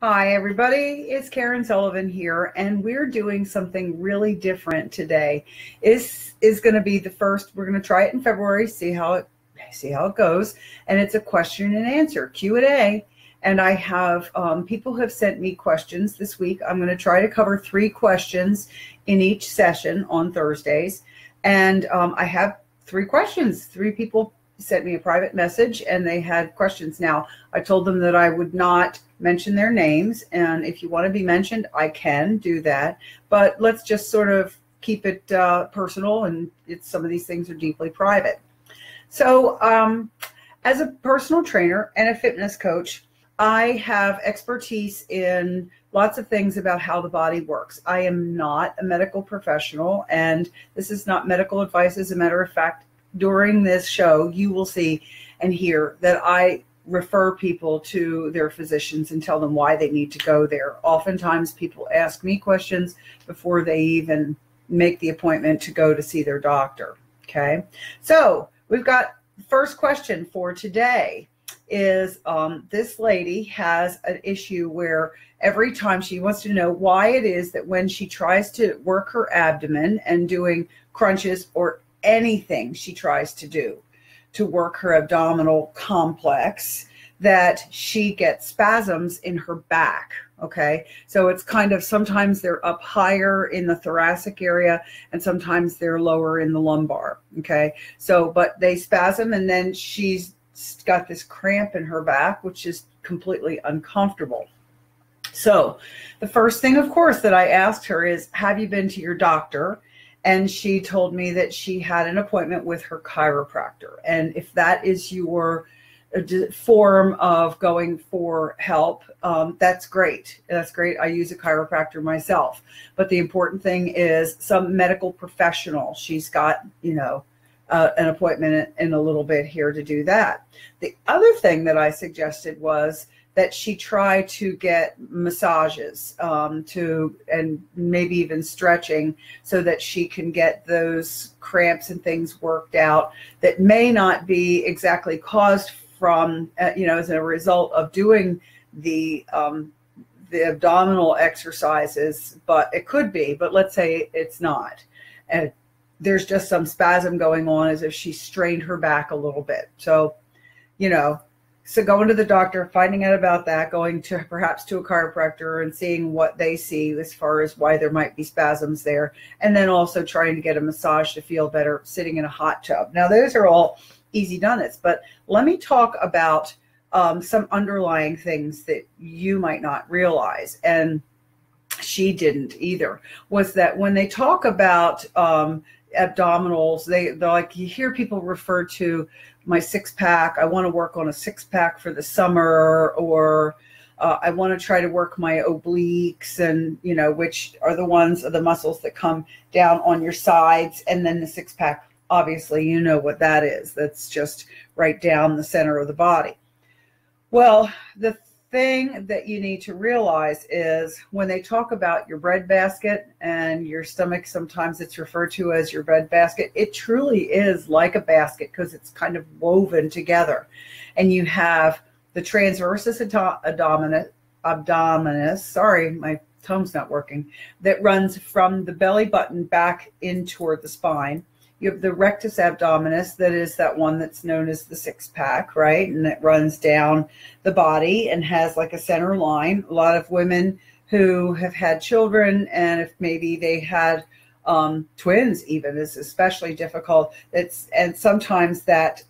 Hi, everybody. It's Karen Sullivan here, and we're doing something really different today. This is going to be the first. We're going to try it in February, see how it goes, and it's a question and answer Q&A. And I have people have sent me questions this week. I'm going to try to cover 3 questions in each session on Thursdays, and I have 3 questions. 3 people sent me a private message and they had questions. Now, I told them that I would not mention their names, and if you want to be mentioned, I can do that, but let's just sort of keep it personal, and some of these things are deeply private. So as a personal trainer and a fitness coach, I have expertise in lots of things about how the body works. I am not a medical professional, and this is not medical advice. As a matter of fact, during this show, you will see and hear that I refer people to their physicians and tell them why they need to go there. Oftentimes, people ask me questions before they even make the appointment to go to see their doctor. Okay, so we've got the first question for today is this lady has an issue where every time she wants to know why it is that when she tries to work her abdomen and doing crunches or anything she tries to do to work her abdominal complex, that she gets spasms in her back. Okay, so it's kind of, sometimes they're up higher in the thoracic area and sometimes they're lower in the lumbar. Okay, so but they spasm, and then she's got this cramp in her back, which is completely uncomfortable. So the first thing, of course, that I asked her is, have you been to your doctor? And she told me that she had an appointment with her chiropractor. And if that is your form of going for help, that's great. That's great. I use a chiropractor myself. But the important thing is some medical professional. She's got, an appointment in a little bit here to do that. The other thing that I suggested was that she try to get massages and maybe even stretching so that she can get those cramps and things worked out that may not be exactly caused from, as a result of doing the abdominal exercises, but it could be, but let's say it's not. And there's just some spasm going on as if she strained her back a little bit. So, so going to the doctor, finding out about that, going to perhaps to a chiropractor and seeing what they see as far as why there might be spasms there, and then also trying to get a massage to feel better sitting in a hot tub. Now, those are all easy done-its, but let me talk about some underlying things that you might not realize, and she didn't either, was that when they talk about abdominals, they're like, you hear people refer to my 6-pack. I want to work on a 6-pack for the summer, or I want to try to work my obliques, and which are the muscles that come down on your sides, and then the 6-pack, obviously you know what that is. That's just right down the center of the body. Well, the thing that you need to realize is when they talk about your breadbasket and your stomach, sometimes it's referred to as your breadbasket. It truly is like a basket because it's kind of woven together. And you have the transversus abdominis, sorry, my tongue's not working, that runs from the belly button back in toward the spine. You have the rectus abdominis, that is that one that's known as the 6-pack, right? And it runs down the body and has like a center line. A lot of women who have had children, and if maybe they had twins even, is especially difficult. And sometimes that,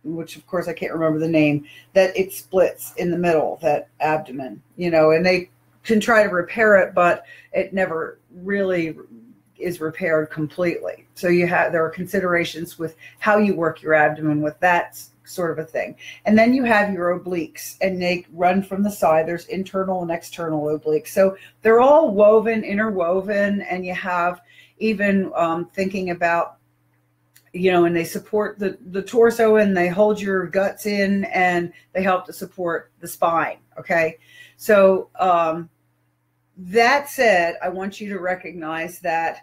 which of course I can't remember the name, that it splits in the middle, that abdomen, and they can try to repair it, but it never really is repaired completely. So there are considerations with how you work your abdomen with that sort of a thing. And then you have your obliques, and they run from the side. There's internal and external obliques. So they're all woven, interwoven, and you have even thinking about, and they support the torso, and they hold your guts in, and they help to support the spine. Okay. So, that said, I want you to recognize that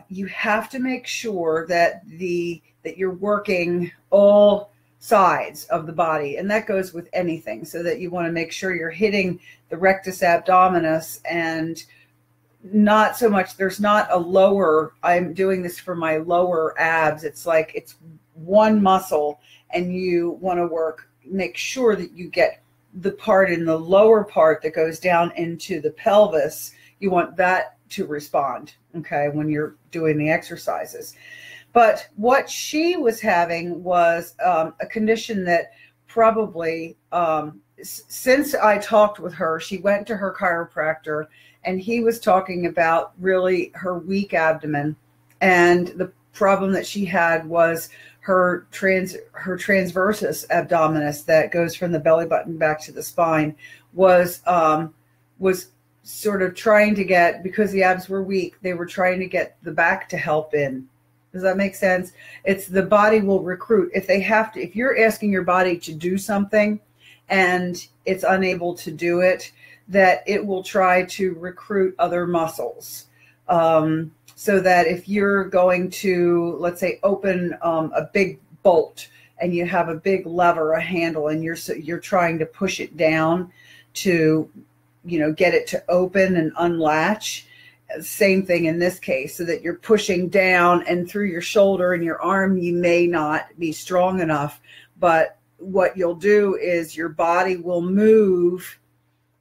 you have to make sure that you're working all sides of the body, and that goes with anything, so that you want to make sure you're hitting the rectus abdominis, and not so much, there's not a lower, I'm doing this for my lower abs. It's like it's one muscle, and you want to make sure that you get the part in the lower part that goes down into the pelvis. You want that to respond, okay, when you're doing the exercises. But what she was having was a condition that probably, since I talked with her, she went to her chiropractor, and he was talking about really her weak abdomen. And the problem that she had was her transversus abdominis, that goes from the belly button back to the spine, was sort of trying to get, because the abs were weak, they were trying to get the back to help in. Does that make sense? It's the body will recruit. If you're asking your body to do something and it's unable to do it, that it will try to recruit other muscles. So that if you're going to, let's say, open a big bolt, and you have a big lever, a handle, and you're trying to push it down to, get it to open and unlatch. Same thing in this case, so that you're pushing down, and through your shoulder and your arm, you may not be strong enough. But what you'll do is your body will move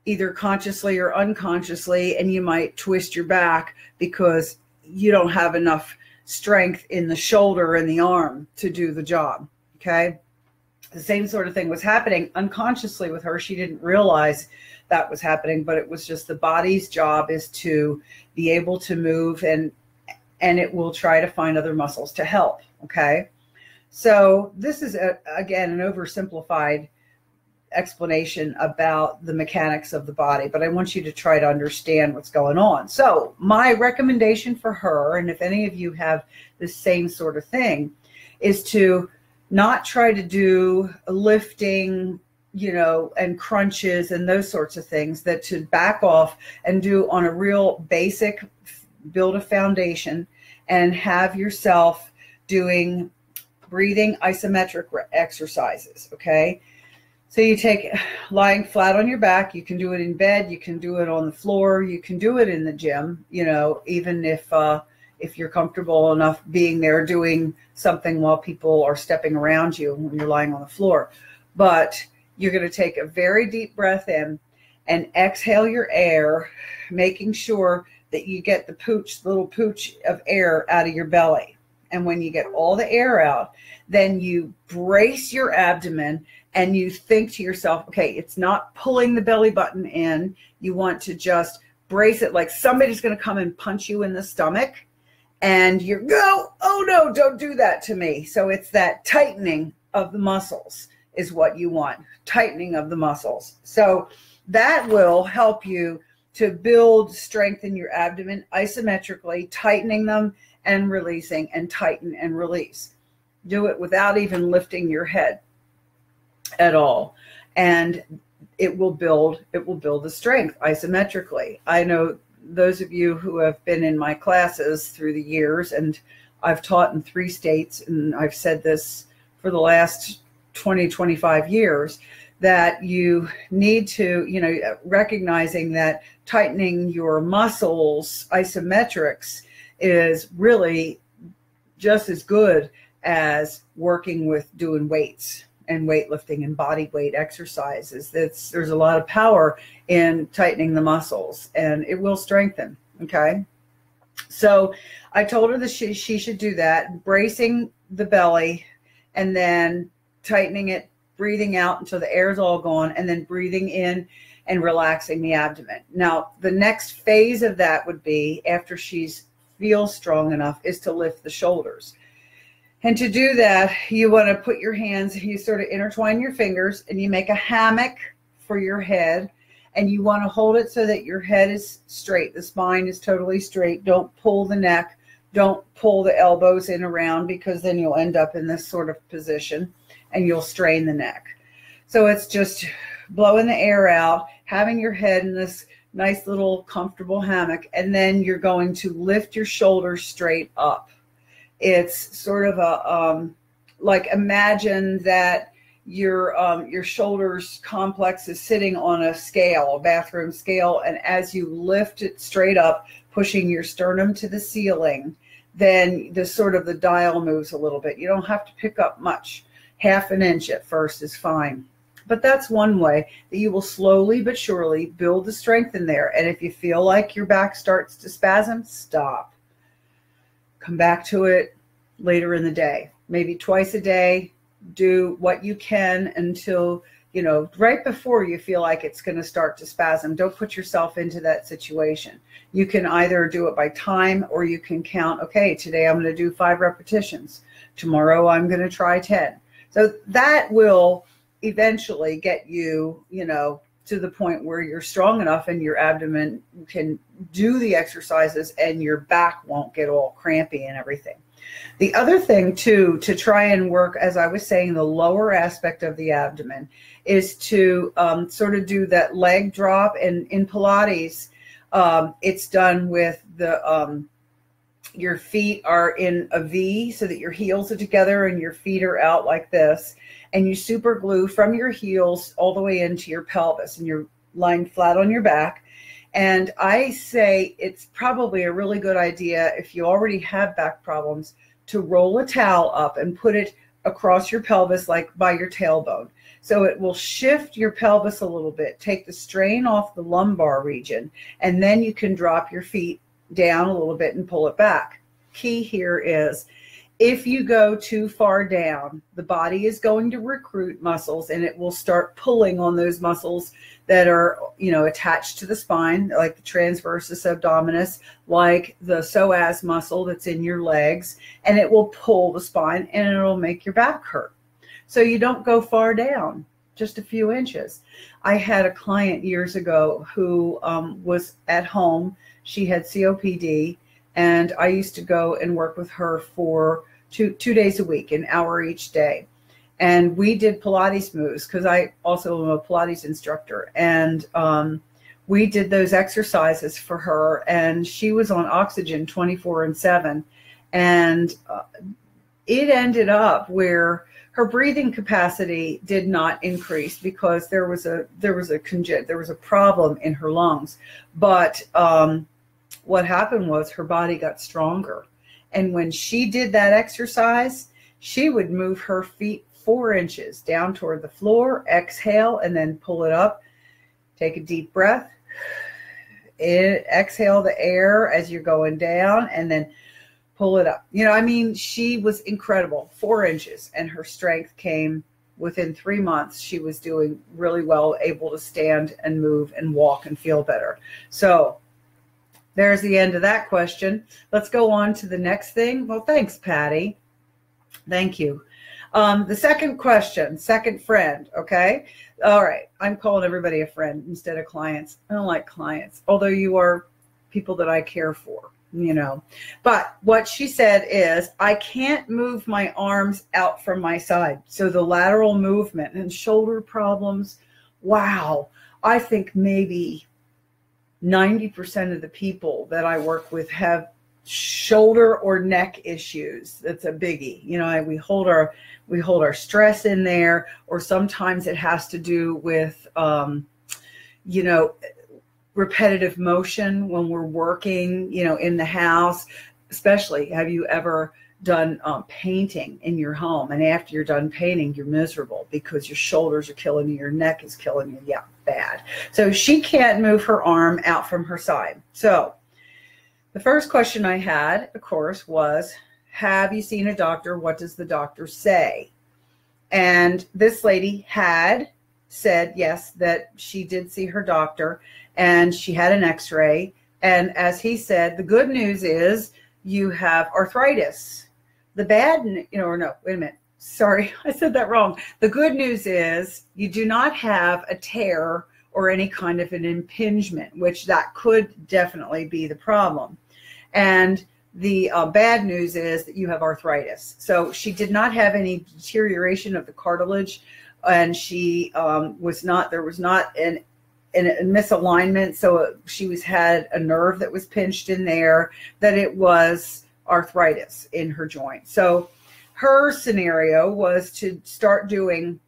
either consciously or unconsciously, and you might twist your back because you don't have enough strength in the shoulder and the arm to do the job. Okay. The same sort of thing was happening unconsciously with her. She didn't realize that was happening, but it was just the body's job is to be able to move, and it will try to find other muscles to help. Okay. So this is again, an oversimplified explanation about the mechanics of the body, but I want you to try to understand what's going on. So my recommendation for her, and if any of you have the same sort of thing, is to not try to do lifting, and crunches and those sorts of things, that to back off and do on a real basic, build a foundation, and have yourself doing breathing isometric exercises. Okay. So you take lying flat on your back. You can do it in bed. You can do it on the floor. You can do it in the gym, even if you're comfortable enough being there doing something while people are stepping around you when you're lying on the floor. But you're going to take a very deep breath in and exhale your air, making sure that you get the little pooch of air out of your belly. And when you get all the air out, then you brace your abdomen, and you think to yourself, okay, it's not pulling the belly button in. You want to just brace it like somebody's going to come and punch you in the stomach, and you go, oh no, don't do that to me. So it's that tightening of the muscles is what you want, tightening of the muscles. So that will help you to build strength in your abdomen isometrically, tightening them and releasing, and tighten and release. Do it without even lifting your head at all, and it will build the strength isometrically. I know those of you who have been in my classes through the years, and I've taught in 3 states, and I've said this for the last 20-25 years, that you need to, recognizing that tightening your muscles isometrics is really just as good as working with doing weights and weightlifting and body weight exercises. There's a lot of power in tightening the muscles, and it will strengthen. Okay. So I told her that she should do that, bracing the belly and then tightening it, breathing out until the air is all gone, and then breathing in and relaxing the abdomen. Now, the next phase of that would be, after she feels strong enough, is to lift the shoulders. And to do that, you want to put your hands, you sort of intertwine your fingers, and you make a hammock for your head, and you want to hold it so that your head is straight. The spine is totally straight. Don't pull the neck. Don't pull the elbows in around, because then you'll end up in this sort of position and you'll strain the neck. So it's just blowing the air out, having your head in this nice little comfortable hammock, and then you're going to lift your shoulders straight up. It's sort of like imagine that your shoulders complex is sitting on a scale, a bathroom scale, and as you lift it straight up, pushing your sternum to the ceiling, then the dial moves a little bit. You don't have to pick up much. Half an inch at first is fine. But that's one way that you will slowly but surely build the strength in there. And if you feel like your back starts to spasm, stop. Come back to it later in the day, maybe twice a day. Do what you can until, right before you feel like it's going to start to spasm. Don't put yourself into that situation. You can either do it by time, or you can count, okay, today I'm going to do 5 repetitions. Tomorrow I'm going to try 10. So that will eventually get you, to the point where you're strong enough and your abdomen can do the exercises and your back won't get all crampy and everything. The other thing too, to try and work, as I was saying, the lower aspect of the abdomen, is to sort of do that leg drop. And in Pilates, it's done with your feet are in a V so that your heels are together and your feet are out like this. And you super glue from your heels all the way into your pelvis, and you're lying flat on your back. And I say it's probably a really good idea, if you already have back problems, to roll a towel up and put it across your pelvis, like by your tailbone. So it will shift your pelvis a little bit, take the strain off the lumbar region, and then you can drop your feet down a little bit and pull it back. Key here is, if you go too far down, the body is going to recruit muscles, and it will start pulling on those muscles that are, attached to the spine, like the transversus abdominis, like the psoas muscle that's in your legs, and it will pull the spine and it'll make your back hurt. So you don't go far down, just a few inches. I had a client years ago who was at home. She had COPD, and I used to go and work with her for two days a week, an hour each day. And we did Pilates moves, because I also am a Pilates instructor. And we did those exercises for her, and she was on oxygen 24/7. And it ended up where her breathing capacity did not increase, because there was a problem in her lungs. But what happened was her body got stronger. And when she did that exercise, she would move her feet 4 inches down toward the floor, exhale, and then pull it up. Take a deep breath. Exhale the air as you're going down, and then pull it up. She was incredible. 4 inches, and her strength came within 3 months. She was doing really well, able to stand and move and walk and feel better. So there's the end of that question. Let's go on to the next thing. Well, thanks, Patty. Thank you. The second question, second friend, okay? All right. I'm calling everybody a friend instead of clients. I don't like clients, although you are people that I care for, But what she said is, I can't move my arms out from my side. So the lateral movement and shoulder problems, wow. I think maybe 90% of the people that I work with have shoulder or neck issues. That's a biggie. We hold our stress in there, or sometimes it has to do with, repetitive motion when we're working, in the house. Especially, have you ever done painting in your home, and after you're done painting, you're miserable because your shoulders are killing you, your neck is killing you? Yeah, bad. So she can't move her arm out from her side. So the first question I had, of course, was, have you seen a doctor? What does the doctor say? And this lady had said, yes, that she did see her doctor, and she had an x-ray. And as he said, the good news is you have arthritis. The bad, no, wait a minute. Sorry, I said that wrong. The good news is you do not have a tear or any kind of an impingement, which that could definitely be the problem. And the bad news is that you have arthritis. So she did not have any deterioration of the cartilage, and she there was not a misalignment. So she had a nerve that was pinched in there, that it was arthritis in her joint. So her scenario was to start doing,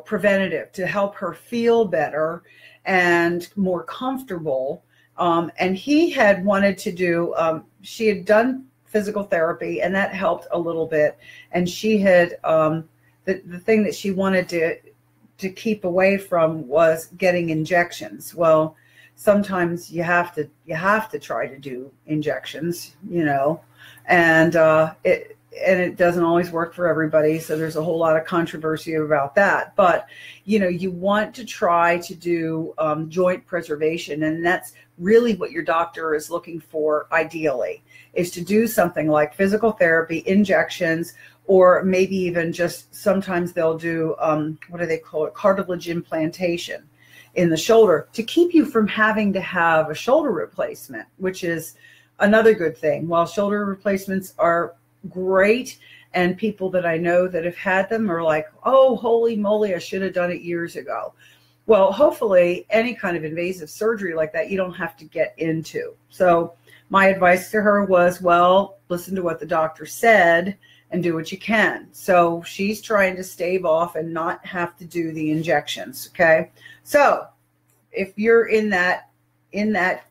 preventative to help her feel better and more comfortable. And he had wanted to do, she had done physical therapy, and that helped a little bit. And she had, the thing that she wanted to keep away from was getting injections. Well, sometimes you have to try to do injections, and it doesn't always work for everybody. So there's a whole lot of controversy about that. But, you want to try to do joint preservation. And that's really what your doctor is looking for, ideally, is to do something like physical therapy, injections, or maybe even just sometimes they'll do, what do they call it? Cartilage implantation in the shoulder to keep you from having to have a shoulder replacement, which is another good thing. While shoulder replacements are great, and people that I know that have had them are like, oh, holy moly, I should have done it years ago. Well, hopefully any kind of invasive surgery like that, you don't have to get into. So my advice to her was, well, listen to what the doctor said and do what you can. So she's trying to stave off and not have to do the injections. Okay. So if you're in that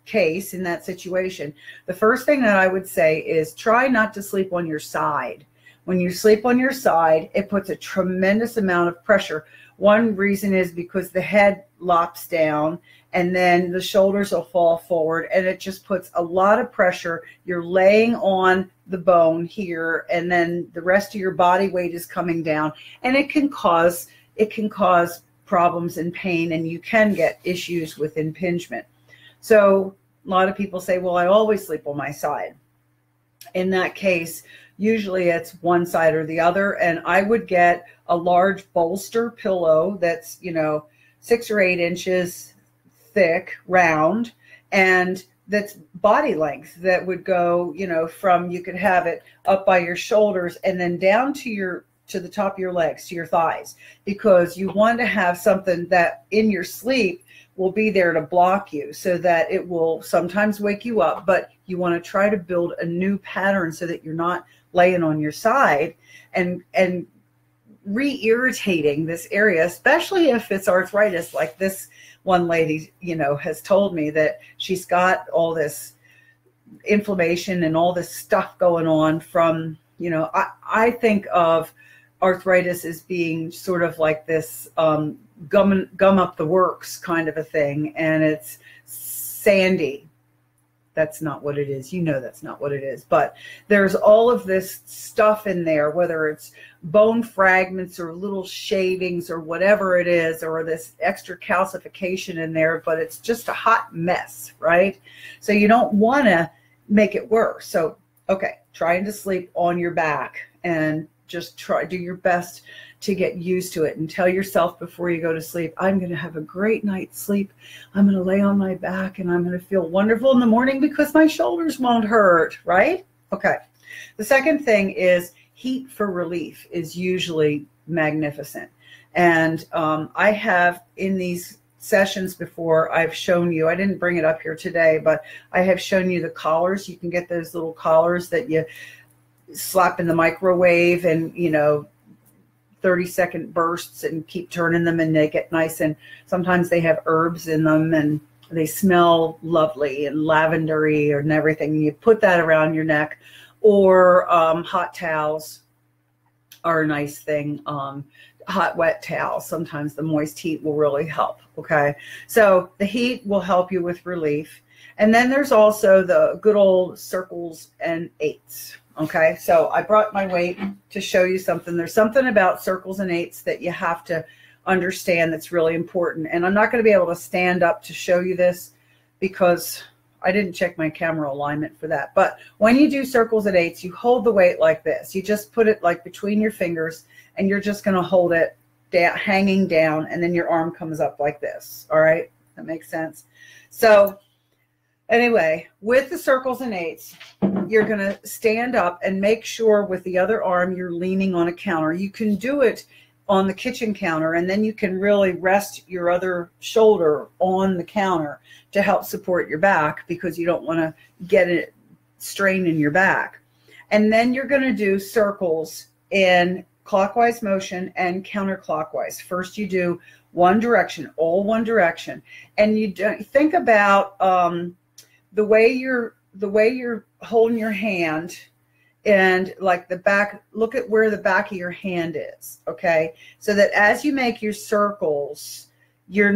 case, in that situation, the first thing that I would say is try not to sleep on your side. When you sleep on your side, it puts a tremendous amount of pressure. One reason is because the head lops down and then the shoulders will fall forward, and it just puts a lot of pressure. You're laying on the bone here, and then the rest of your body weight is coming down, and it can cause problems and pain, and you can get issues with impingement. So a lot of people say, well, I always sleep on my side. In that case, usually it's one side or the other. And I would get a large bolster pillow that's, 6 or 8 inches thick, round, and that's body length, that would go, from, you could have it up by your shoulders and then down to the top of your legs, to your thighs, because you want to have something that in your sleep will be there to block you, so that it will sometimes wake you up, but you want to try to build a new pattern so that you're not laying on your side and re-irritating this area, especially if it's arthritis. Like this one lady, has told me that she's got all this inflammation and all this stuff going on from, I think of arthritis as being sort of like this gum up the works kind of a thing, and it's sandy. That's not what it is. That's not what it is. But there's all of this stuff in there, whether it's bone fragments or little shavings or whatever it is, or this extra calcification in there, but it's just a hot mess, right? So you don't want to make it worse. So, okay, trying to sleep on your back, and just do your best to get used to it, and tell yourself before you go to sleep, I'm going to have a great night's sleep. I'm going to lay on my back and I'm going to feel wonderful in the morning because my shoulders won't hurt, right? Okay. The second thing is heat for relief is usually magnificent. And I have in these sessions before, I've shown you, I didn't bring it up here today, but I have shown you the collars. You can get those little collars that you slap in the microwave and, 30-second bursts, and keep turning them, and they get nice. And sometimes they have herbs in them and they smell lovely and lavendery and everything. You put that around your neck, or hot towels are a nice thing. Hot, wet towels. Sometimes the moist heat will really help. Okay. So the heat will help you with relief. And then there's also the good old circles and 8s. Okay, so I brought my weight to show you something. There's something about circles and 8s that you have to understand that's really important. And I'm not going to be able to stand up to show you this because I didn't check my camera alignment for that. But when you do circles and 8s, you hold the weight like this. You just put it like between your fingers, and you're just going to hold it down, hanging down, and then your arm comes up like this. All right, that makes sense. So anyway, with the circles and 8s, you're going to stand up and make sure with the other arm you're leaning on a counter. You can do it on the kitchen counter, and then you can really rest your other shoulder on the counter to help support your back, because you don't want to get it strain in your back. And then you're going to do circles in clockwise motion and counterclockwise. First, you do one direction, all one direction. And you think about the way you're holding your hand, and like the back, look at where the back of your hand is, okay? So that as you make your circles, your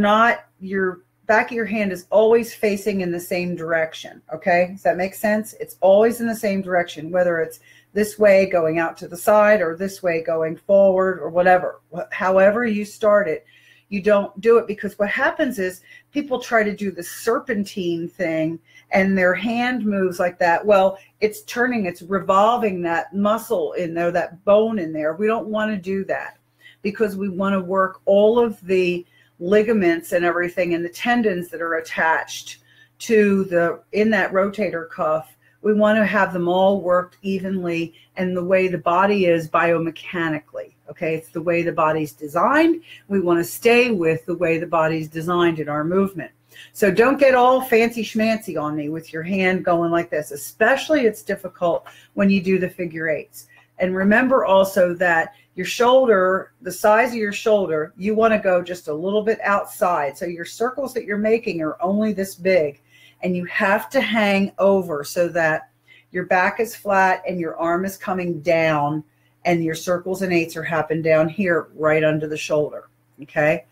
back of your hand is always facing in the same direction, okay? Does that make sense? It's always in the same direction, whether it's this way going out to the side or this way going forward or whatever. However you start it, you don't do it, because what happens is people try to do the serpentine thing and their hand moves like that. Well, it's turning, it's revolving that muscle in there, that bone in there. We don't want to do that, because we want to work all of the ligaments and everything and the tendons that are attached to in that rotator cuff. We want to have them all worked evenly and the way the body is biomechanically. Okay, it's the way the body's designed. We want to stay with the way the body's designed in our movement. So don't get all fancy schmancy on me with your hand going like this. Especially it's difficult when you do the figure eights. And remember also that your shoulder, the size of your shoulder, you want to go just a little bit outside. So your circles that you're making are only this big. And you have to hang over so that your back is flat and your arm is coming down, and your circles and eights are happening down here right under the shoulder, okay?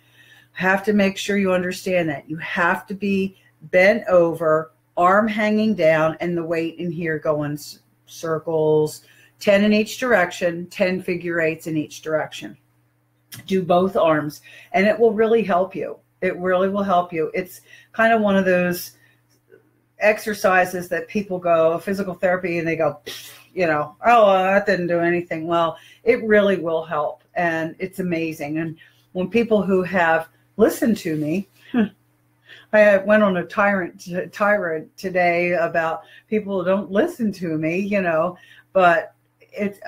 Have to make sure you understand that. You have to be bent over, arm hanging down, and the weight in here going circles, 10 in each direction, 10 figure eights in each direction. Do both arms, and it will really help you. It really will help you. It's kind of one of those exercises that people go physical therapy and they go, you know, oh, that didn't do anything. Well, it really will help, and it's amazing. And when people who have listened to me, I went on a tirade today about people who don't listen to me, you know, but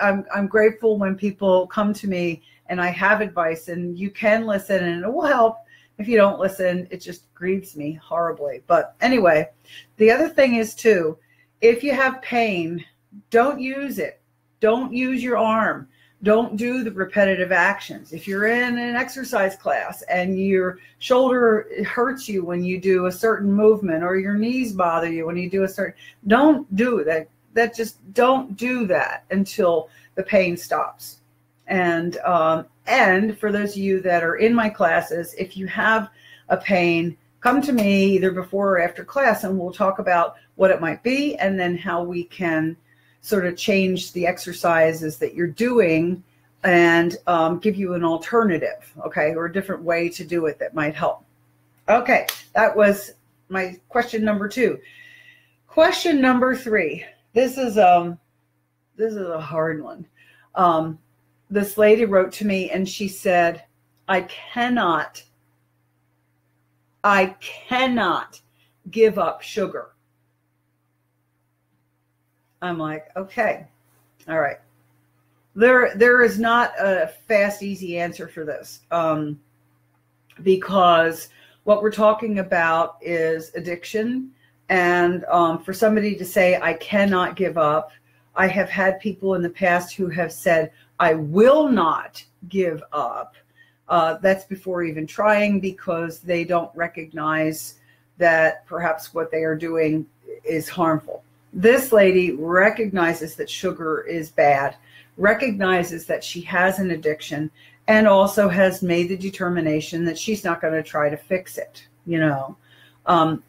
I'm grateful when people come to me and I have advice, and you can listen and it will help. If you don't listen, it just grieves me horribly. But anyway, the other thing is too, if you have pain, don't use it. Don't use your arm. Don't do the repetitive actions. If you're in an exercise class and your shoulder hurts you when you do a certain movement, or your knees bother you when you do a certain, don't do that. Just don't do that until the pain stops. And for those of you that are in my classes, if you have a pain, come to me either before or after class, and we'll talk about what it might be, and then how we can sort of change the exercises that you're doing and give you an alternative, okay, or a different way to do it that might help. Okay, that was my question number 2. Question number 3. This is a hard one. This lady wrote to me and she said, I cannot give up sugar. I'm like, okay, all right. There is not a fast, easy answer for this, because what we're talking about is addiction. And for somebody to say, I cannot give up, I have had people in the past who have said, I will not give up. That's before even trying, because they don't recognize that perhaps what they are doing is harmful. This lady recognizes that sugar is bad, recognizes that she has an addiction, and also has made the determination that she's not going to try to fix it. You know,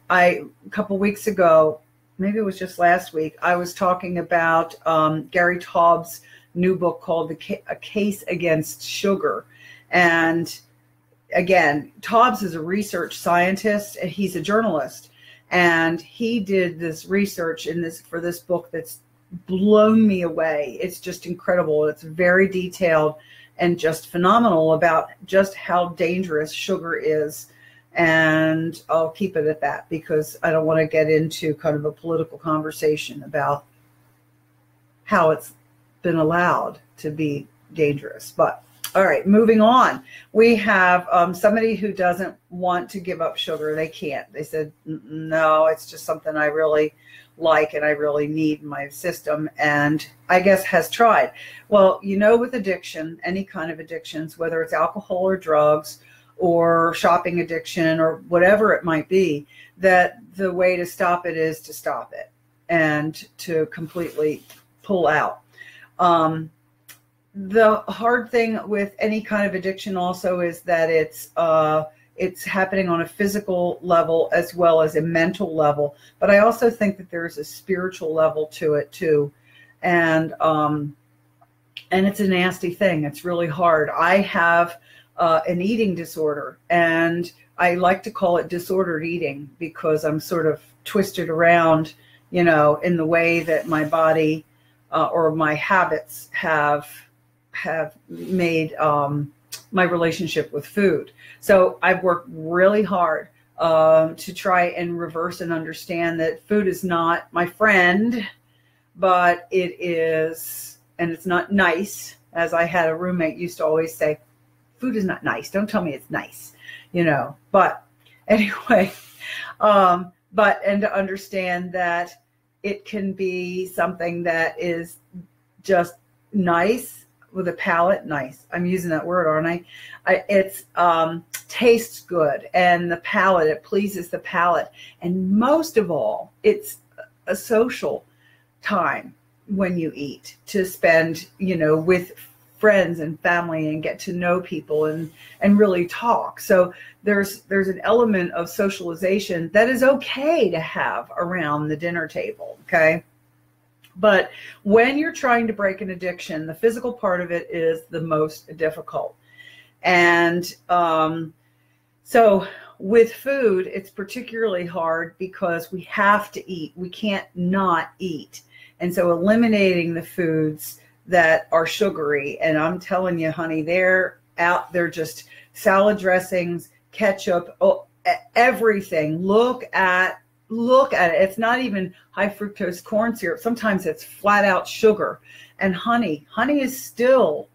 a couple weeks ago, maybe it was just last week, I was talking about Gary Taub's new book called A Case Against Sugar. And again, Taubes is a research scientist, and he's a journalist. And he did this research for this book that's blown me away. It's just incredible. It's very detailed and just phenomenal about just how dangerous sugar is. And I'll keep it at that, because I don't want to get into kind of a political conversation about how it's been allowed to be dangerous. But All right, moving on. We have somebody who doesn't want to give up sugar. They can't. They said, no, it's just something I really like and I really need in my system, and I guess has tried. Well, you know, with addiction, any kind of addictions, whether it's alcohol or drugs or shopping addiction or whatever it might be, that the way to stop it is to stop it and to completely pull out. The hard thing with any kind of addiction also is that it's happening on a physical level as well as a mental level. But I also think that there's a spiritual level to it too. And it's a nasty thing. It's really hard. I have an eating disorder, and I like to call it disordered eating because I'm sort of twisted around, you know, in the way that my body or my habits have made my relationship with food. So I've worked really hard to try and reverse and understand that food is not my friend, but it is, and it's not nice. As I had a roommate used to always say, food is not nice. Don't tell me it's nice, you know. But anyway, and to understand that it can be something that is just nice with a palate. Nice. I'm using that word, aren't I? It's tastes good, and the palate, it pleases the palate. And most of all, it's a social time when you eat, to spend, you know, with friends and family and get to know people and really talk. So there's an element of socialization that is okay to have around the dinner table. Okay. But when you're trying to break an addiction, the physical part of it is the most difficult. And so with food, it's particularly hard because we have to eat. We can't not eat. And so eliminating the foods that are sugary, and I'm telling you, honey, they're just salad dressings, ketchup, everything. Look at it. It's not even high fructose corn syrup. Sometimes it's flat out sugar. And honey is still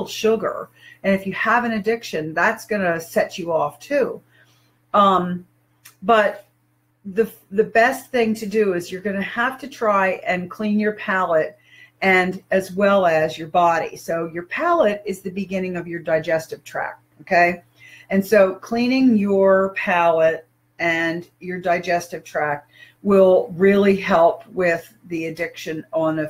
sugar. And if you have an addiction, that's going to set you off too. But the best thing to do is you're going to have to try and clean your palate, and as well as your body. So your palate is the beginning of your digestive tract. Okay. And so cleaning your palate and your digestive tract will really help with the addiction on a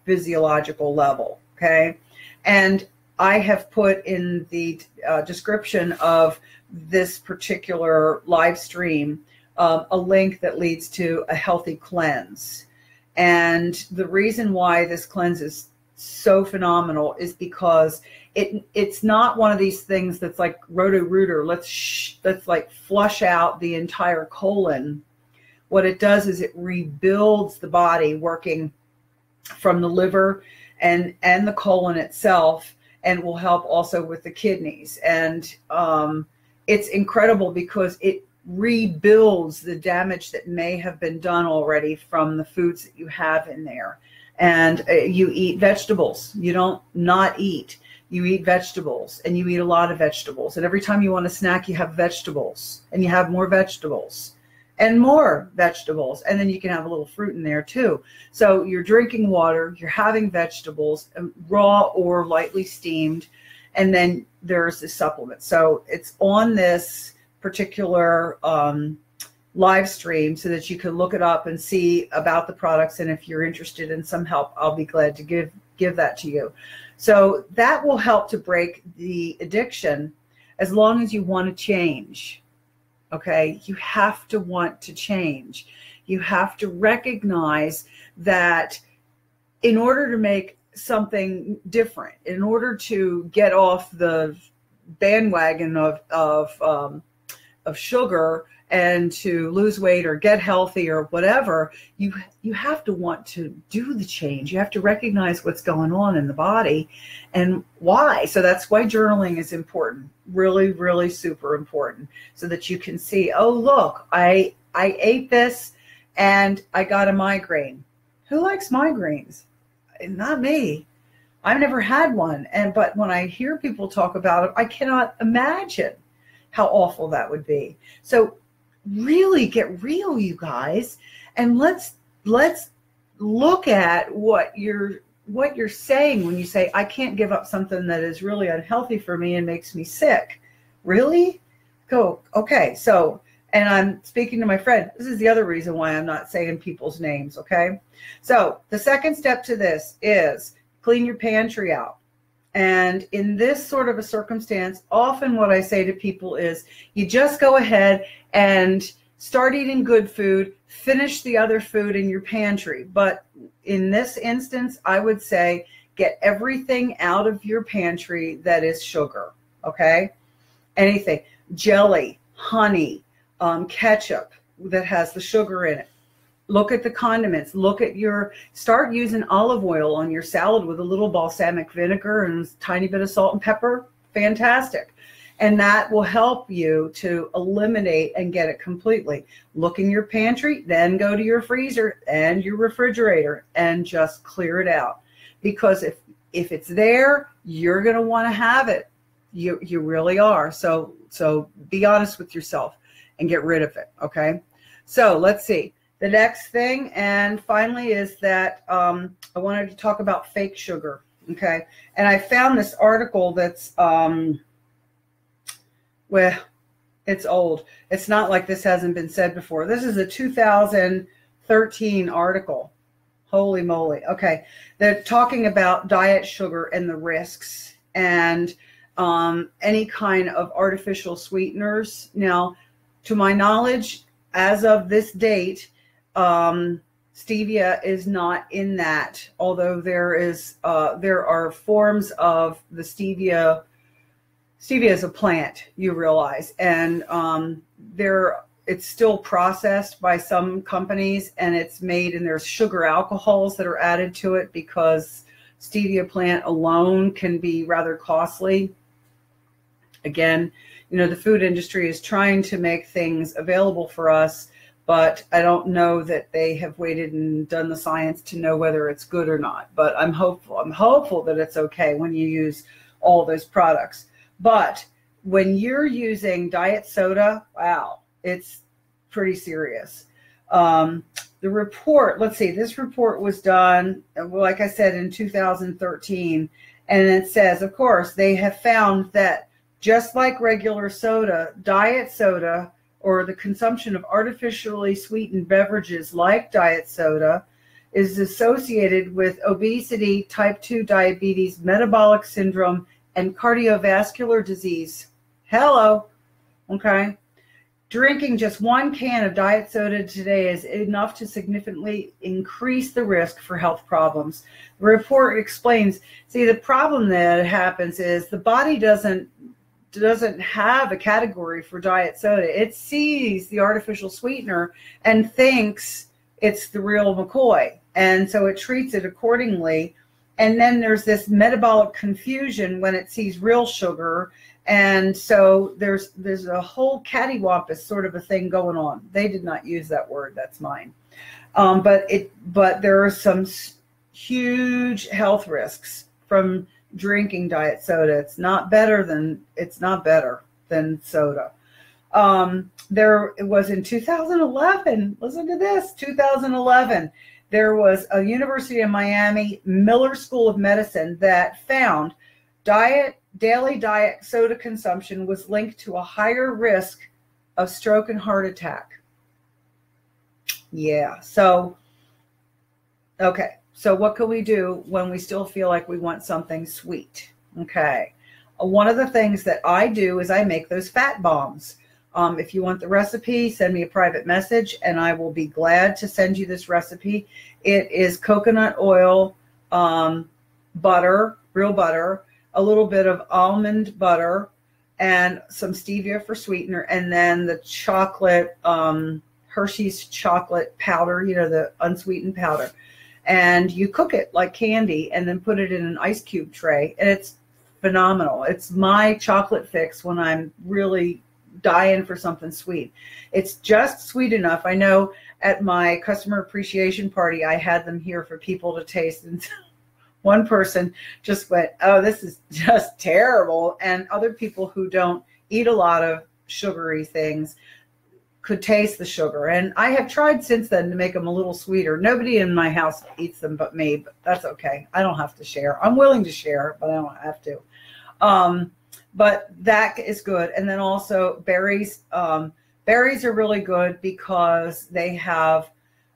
physiological level. Okay. And I have put in the description of this particular live stream a link that leads to a healthy cleanse. And the reason why this cleanse is so phenomenal is because it's not one of these things that's like Roto-Rooter. Let's like flush out the entire colon. What it does is it rebuilds the body, working from the liver and the colon itself, and will help also with the kidneys. And it's incredible because it rebuilds the damage that may have been done already from the foods that you have in there. And you eat vegetables. You don't not eat. You eat vegetables, and you eat a lot of vegetables. And every time you want a snack, you have vegetables, and you have more vegetables and more vegetables. And then you can have a little fruit in there too. So you're drinking water, you're having vegetables, raw or lightly steamed. And then there's the supplement. So it's on this particular live stream so that you can look it up and see about the products. And if you're interested in some help, I'll be glad to give that to you. So that will help to break the addiction as long as you want to change. Okay, you have to want to change. You have to recognize that in order to make something different, in order to get off the bandwagon of sugar and to lose weight or get healthy or whatever, you have to want to do the change. You have to recognize what's going on in the body and why. So that's why journaling is important. Really, really super important, so that you can see, oh, look, I ate this and I got a migraine. Who likes migraines? Not me. I've never had one. But when I hear people talk about it, I cannot imagine how awful that would be. So really get real, you guys, and let's look at what you're saying when you say, I can't give up something that is really unhealthy for me and makes me sick. Really? Go, okay. So, and I'm speaking to my friend. This is the other reason why I'm not saying people's names, okay? So the second step to this is clean your pantry out. And in this sort of a circumstance, often what I say to people is you just go ahead and start eating good food, finish the other food in your pantry. But in this instance, I would say get everything out of your pantry that is sugar, okay? Anything, jelly, honey, ketchup that has the sugar in it. Look at the condiments. Start using olive oil on your salad with a little balsamic vinegar and a tiny bit of salt and pepper. Fantastic. And that will help you to eliminate and get it completely. Look in your pantry, then go to your freezer and your refrigerator and just clear it out. Because if it's there, you're going to want to have it. You really are. So be honest with yourself and get rid of it. Okay. So let's see. The next thing, and finally, is that I wanted to talk about fake sugar. Okay. And I found this article that's, well, it's old. It's not like this hasn't been said before. This is a 2013 article. Holy moly. Okay. They're talking about diet sugar and the risks and any kind of artificial sweeteners. Now, to my knowledge, as of this date, stevia is not in that, although there are forms of the stevia. Stevia is a plant, you realize, and it's still processed by some companies, and it's made, and there's sugar alcohols that are added to it because stevia plant alone can be rather costly. Again, the food industry is trying to make things available for us, but I don't know that they have waited and done the science to know whether it's good or not. But I'm hopeful. I'm hopeful that it's okay when you use all those products. But when you're using diet soda, wow, it's pretty serious. The report, let's see, this report was done, like I said, in 2013. And it says, of course, they have found that just like regular soda, diet soda, or the consumption of artificially sweetened beverages like diet soda is associated with obesity, type 2 diabetes, metabolic syndrome, and cardiovascular disease. Hello. Okay. Drinking just one can of diet soda today is enough to significantly increase the risk for health problems. The report explains, see, the problem that happens is the body doesn't have a category for diet soda. It sees the artificial sweetener and thinks it's the real McCoy. And so it treats it accordingly. And then there's this metabolic confusion when it sees real sugar. And so there's a whole cattywampus sort of a thing going on. They did not use that word. That's mine. But there are some huge health risks from drinking diet soda. It's not better than soda. It was in 2011. Listen to this, 2011. There was a University of Miami Miller School of Medicine that found daily diet soda consumption was linked to a higher risk of stroke and heart attack. Yeah. So, okay. So what can we do when we still feel like we want something sweet? Okay. One of the things that I do is I make those fat bombs. If you want the recipe, send me a private message and I will be glad to send you this recipe. It is coconut oil, butter, real butter, a little bit of almond butter, and some stevia for sweetener, and then the chocolate, Hershey's chocolate powder, the unsweetened powder. And you cook it like candy and then put it in an ice cube tray. And it's phenomenal. It's my chocolate fix when I'm really dying for something sweet. It's just sweet enough. I know at my customer appreciation party, I had them here for people to taste. And one person just went, oh, this is just terrible. And other people who don't eat a lot of sugary things could taste the sugar. And I have tried since then to make them a little sweeter. Nobody in my house eats them but me, but that's okay. I don't have to share. I'm willing to share, but I don't have to. But that is good. And then also berries. Berries are really good because they have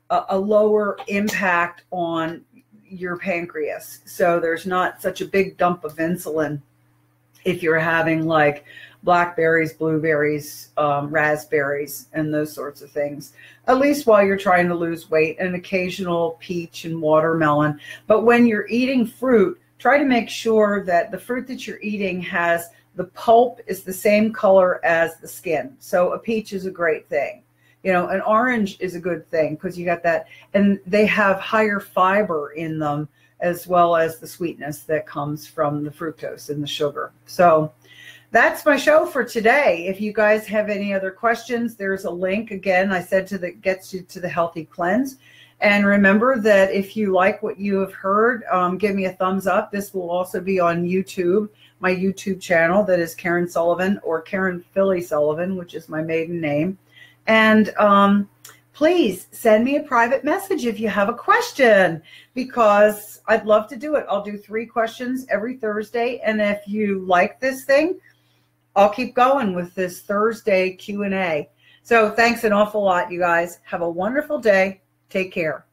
a lower impact on your pancreas. So there's not such a big dump of insulin if you're having like blackberries, blueberries, raspberries, and those sorts of things, at least while you're trying to lose weight, an occasional peach and watermelon. But when you're eating fruit, try to make sure that the fruit that you're eating has the pulp is the same color as the skin. So a peach is a great thing. You know, an orange is a good thing because you got that, and they have higher fiber in them as well as the sweetness that comes from the fructose and the sugar. So that's my show for today. If you guys have any other questions, there's a link again. I said that gets you to the Healthy Cleanse. And remember that if you like what you have heard, give me a thumbs up. This will also be on YouTube, my YouTube channel that is Karen Sullivan, or Karen Philly Sullivan, which is my maiden name. And please send me a private message if you have a question, because I'd love to do it. I'll do 3 questions every Thursday. And if you like this thing, I'll keep going with this Thursday Q&A. So thanks an awful lot, you guys. Have a wonderful day. Take care.